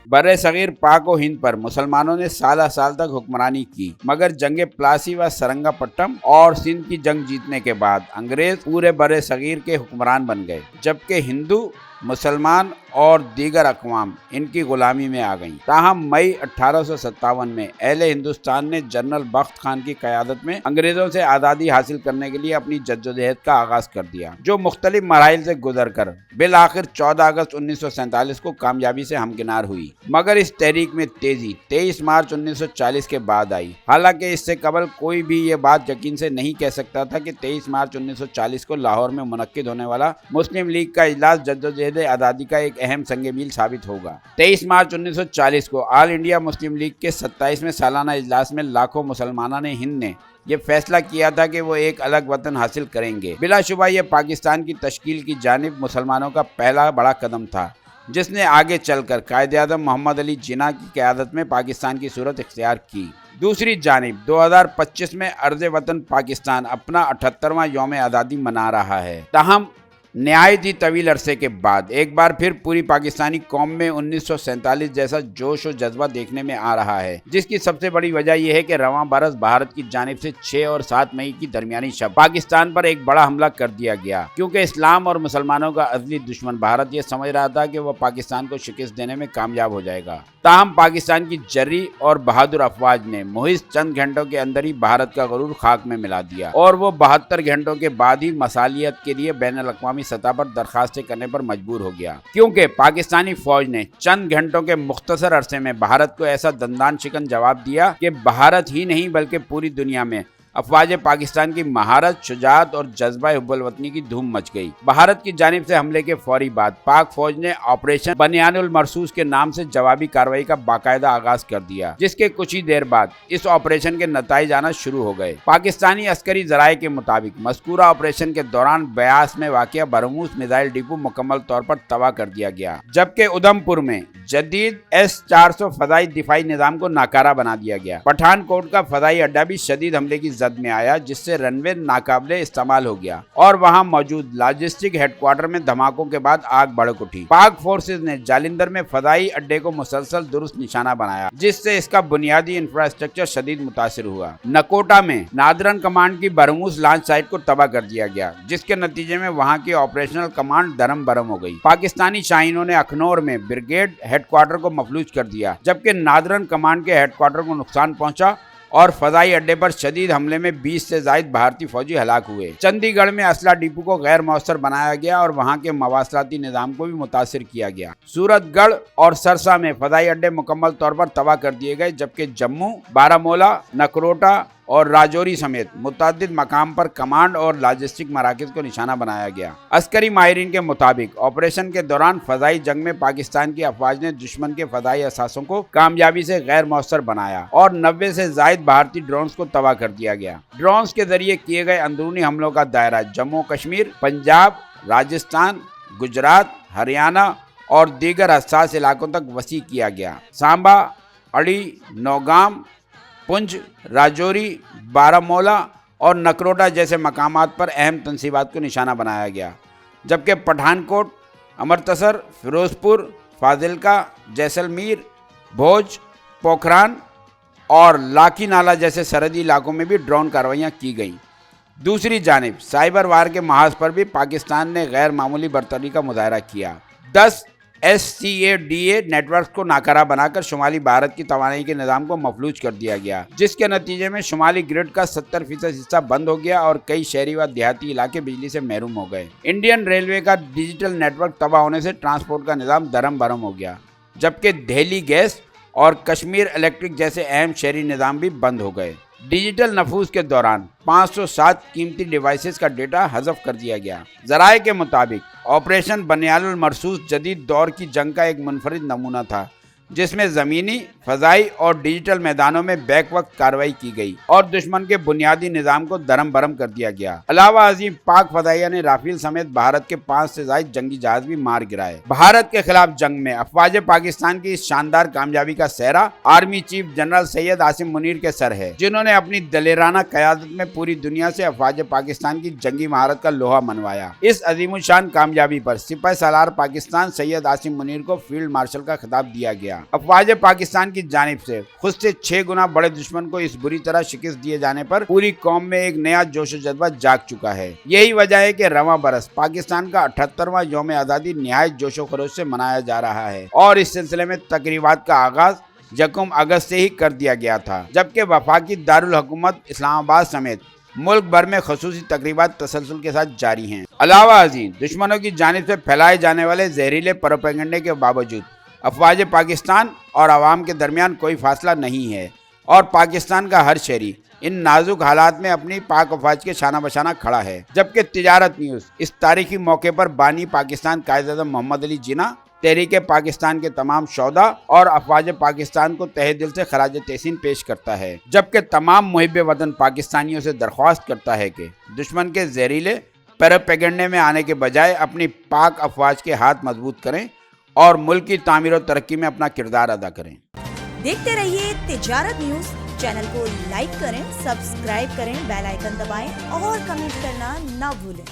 बर्रे सगीर पाक और हिंद पर मुसलमानों ने साल साल तक हुक्मरानी की, मगर जंग प्लासी व सरंगापट्टम और सिंध की जंग जीतने के बाद अंग्रेज पूरे बर्रे सगीर के हुक्मरान बन गए, जबकि हिंदू, मुसलमान और दीगर अक़वाम इनकी गुलामी में आ गईं। ताहम मई 1857 में अहले हिंदुस्तान ने जनरल बख्त खान की क़यादत में अंग्रेज़ों से आज़ादी हासिल करने के लिए अपनी जद्दोजहद का आगाज़ कर दिया, जो मुख्तलिफ मराहिल से गुजर कर बिल आखिर 14 अगस्त 1947 को कामयाबी से हमकिनार हुई। मगर इस तहरीक में तेज़ी 23 मार्च 1940 के बाद आई। हालांकि इससे कबल कोई भी ये बात यकीन से नहीं कह सकता था कि 23 मार्च 1940 को लाहौर में मुनक्किद होने वाला मुस्लिम लीग का इजलास जद्दोजहद आज़ादी का एक अहम संग मील साबित होगा। 23 मार्च 1940 को ऑल इंडिया मुस्लिम लीग के 27वें सालाना इजलास में लाखों मुसलमानों ने हिंद ने ये फैसला किया था कि वो एक अलग वतन हासिल करेंगे। बिलाशुबा ये पाकिस्तान की तश्कील की जानिब मुसलमानों का पहला बड़ा कदम था, जिसने आगे चलकर कायद-ए-आज़म मोहम्मद अली जिन्ना की क़यादत में पाकिस्तान की सूरत इख्तियार की। दूसरी जानिब 2025 में अर्ज़ वतन पाकिस्तान अपना 78वां यौम आज़ादी मना रहा है। ताहम नहायत ही तवील अरसे के बाद एक बार फिर पूरी पाकिस्तानी कौम में 1947 जैसा जोश और जज्बा देखने में आ रहा है, जिसकी सबसे बड़ी वजह यह है कि रवां बरस भारत की जानिब से 6 और 7 मई की दरमियानी शब पाकिस्तान पर एक बड़ा हमला कर दिया गया, क्योंकि इस्लाम और मुसलमानों का अज़ली दुश्मन भारत ये समझ रहा था कि वह पाकिस्तान को शिकस्त देने में कामयाब हो जाएगा। ताहम पाकिस्तान की जर्री और बहादुर अफवाज ने मुहिज चंद घंटों के अंदर ही भारत का गरूर खाक में मिला दिया, और वो 72 घंटों के बाद ही मसालियत के लिए बैनुल-अक़वामी सतह पर दरखास्तें करने पर मजबूर हो गया, क्योंकि पाकिस्तानी फौज ने चंद घंटों के मुख्तसर अरसे में भारत को ऐसा दंदान शिकन जवाब दिया कि भारत ही नहीं बल्कि पूरी दुनिया में अफवाज पाकिस्तान की महारत, शुजाअत और जज्बा हुब्बुल वतनी की धूम मच गई। भारत की जानिब से हमले के फौरी बाद पाक फौज ने ऑपरेशन बनियानुल मरसूस के नाम से जवाबी कार्रवाई का बाकायदा आगाज कर दिया, जिसके कुछ ही देर बाद इस ऑपरेशन के नताइज आना शुरू हो गए। पाकिस्तानी अस्करी जराये के मुताबिक मज़कूरा ऑपरेशन के दौरान ब्यास में वाक़िया बरमूस मिसाइल डिपो मुकम्मल तौर पर तबाह कर दिया गया, जबकि उधमपुर में जदीद S-400 फजाई दिफाई निज़ाम को नाकारा बना दिया गया। पठानकोट का फजाई अड्डा भी शदीद हमले की जद में आया, जिससे रनवे नाकाबिले इस्तेमाल हो गया और वहां मौजूद लॉजिस्टिक हेडक्वार्टर में धमाकों के बाद आग भड़क उठी। पाक फोर्सेज ने जालिंधर में फजाई अड्डे को मुसलसल दुरुस्त निशाना बनाया, जिससे इसका बुनियादी इंफ्रास्ट्रक्चर शदीद मुतासिर हुआ। नकोटा में नादरन कमांड की बरमूस लॉन्च साइट को तबाह कर दिया गया, जिसके नतीजे में वहां की ऑपरेशनल कमांड दरम बरम हो गई। पाकिस्तानी शाहीनों ने अखनौर में ब्रिगेड हेडक्वार्टर को मफलूज कर दिया, जबकि नादरन कमांड के हेडक्वार्टर को नुकसान पहुंचा और फजाई अड्डे पर शदीद हमले में 20 से ज्यादा भारतीय फौजी हलाक हुए। चंडीगढ़ में असला डिपो को गैर मौसर बनाया गया और वहां के मवासलाती निजाम को भी मुतासिर किया गया। सूरतगढ़ और सरसा में फजाई अड्डे मुकम्मल तौर पर तबाह कर दिए गए, जबकि जम्मू, बारामूला, नकरोटा और राजौरी समेत मुतअद्दिद मकाम पर कमांड और लॉजिस्टिक मराकज़ को निशाना बनाया गया। अस्करी माहिरीन के मुताबिक ऑपरेशन के दौरान फजाई जंग में पाकिस्तान की अफवाज ने दुश्मन के फजाई असासों को कामयाबी से गैर मौसर बनाया और 90 से ज़ायद भारतीय ड्रोन्स को तबाह कर दिया गया। ड्रोन्स के जरिए किए गए अंदरूनी हमलों का दायरा जम्मू कश्मीर, पंजाब, राजस्थान, गुजरात, हरियाणा और दीगर हसास इलाकों तक वसी किया गया। सांबा, अड़ी, नौगाम, पुंछ, राजौरी, बारामूला और नकरोटा जैसे मकामात पर अहम तंसीबात को निशाना बनाया गया, जबकि पठानकोट, अमृतसर, फिरोजपुर, फाजिलका, जैसलमेर, भोज, पोखरान और लाकी नाला जैसे सरहदी इलाकों में भी ड्रोन कार्रवाइयाँ की गईं। दूसरी जानिब साइबर वार के महाज पर भी पाकिस्तान ने गैर मामूली बरतरी का मुजाहरा किया। 10 SCADA नेटवर्क को नाकारा बनाकर शुमाली भारत की तवानाई के निज़ाम को मफलूज कर दिया गया, जिसके नतीजे में शुमाली ग्रिड का 70% हिस्सा बंद हो गया और कई शहरी व देहाती इलाके बिजली से महरूम हो गए। इंडियन रेलवे का डिजिटल नेटवर्क तबाह होने से ट्रांसपोर्ट का निज़ाम दरम बरम हो गया, जबकि दिल्ली गैस और कश्मीर इलेक्ट्रिक जैसे अहम शहरी निज़ाम भी बंद हो गए। डिजिटल नफूज के दौरान 507 कीमती डिवाइसेस का डेटा हज़फ कर दिया गया। ज़राए के मुताबिक ऑपरेशन बनियानुल मरसूस जदीद दौर की जंग का एक मुनफरिद नमूना था, जिसमें ज़मीनी, फ़ज़ाई और डिजिटल मैदानों में बैक वक्त कार्रवाई की गई और दुश्मन के बुनियादी निज़ाम को दरम बरम कर दिया गया। अलावा अजीम पाक फ़ज़ाइया ने राफेल समेत भारत के 5 से ज़ायद जंगी जहाज भी मार गिराए। भारत के खिलाफ जंग में अफवाज पाकिस्तान की इस शानदार कामयाबी का सेहरा army chief general Syed Asim Munir के सर है, जिन्होंने अपनी दलेराना क़यादत में पूरी दुनिया से अफवाज पाकिस्तान की जंगी महारत का लोहा मनवाया। इस अजीमुशान कामयाबी पर सिपह सालार पाकिस्तान सैयद आसिम मुनीर को फील्ड मार्शल का खिताब दिया गया। किया। अफवाज पाकिस्तान की जानिब से खुद से 6 गुना बड़े दुश्मन को इस बुरी तरह शिकस्त दिए जाने पर पूरी कौम में एक नया जोश व जज्बा जाग चुका है। यही वजह है कि रवां बरस पाकिस्तान का 78वां यौम आज़ादी निहायत जोशो खरोश से मनाया जा रहा है और इस सिलसिले में तकरीबात का आगाज 1 अगस्त से ही कर दिया गया था, जबकि वफाकी दारुल हुकूमत इस्लामाबाद समेत मुल्क भर में खसूसी तकरीबात तसलसल के साथ जारी हैं। अलावा अजीम दुश्मनों की जानिब से फैलाए जाने वाले जहरीले प्रोपेगेंडे के बावजूद अफवाज पाकिस्तान और आवाम के दरमियान कोई फासला नहीं है और पाकिस्तान का हर शहरी इन नाजुक हालात में अपनी पाक अफवाज के शाना बशाना खड़ा है। जबकि तिजारत न्यूज़ इस तारीखी मौके पर बानी पाकिस्तान कायद-ए-आज़म मोहम्मद अली जिन्ना, तहरीक पाकिस्तान के तमाम शोधा और अफवाज पाकिस्तान को तहे दिल से खराज तहसीन पेश करता है, जबकि तमाम मुहिब वतन पाकिस्तानियों से दरख्वास्त करता है कि दुश्मन के जहरीले प्रोपेगेंडे में आने के बजाय अपनी पाक अफवाज के हाथ मजबूत करें और मुल्क की तामीर और तरक्की में अपना किरदार अदा करें। देखते रहिए तिजारत न्यूज़। चैनल को लाइक करें, सब्सक्राइब करें, बेल आइकन दबाएं और कमेंट करना ना भूलें।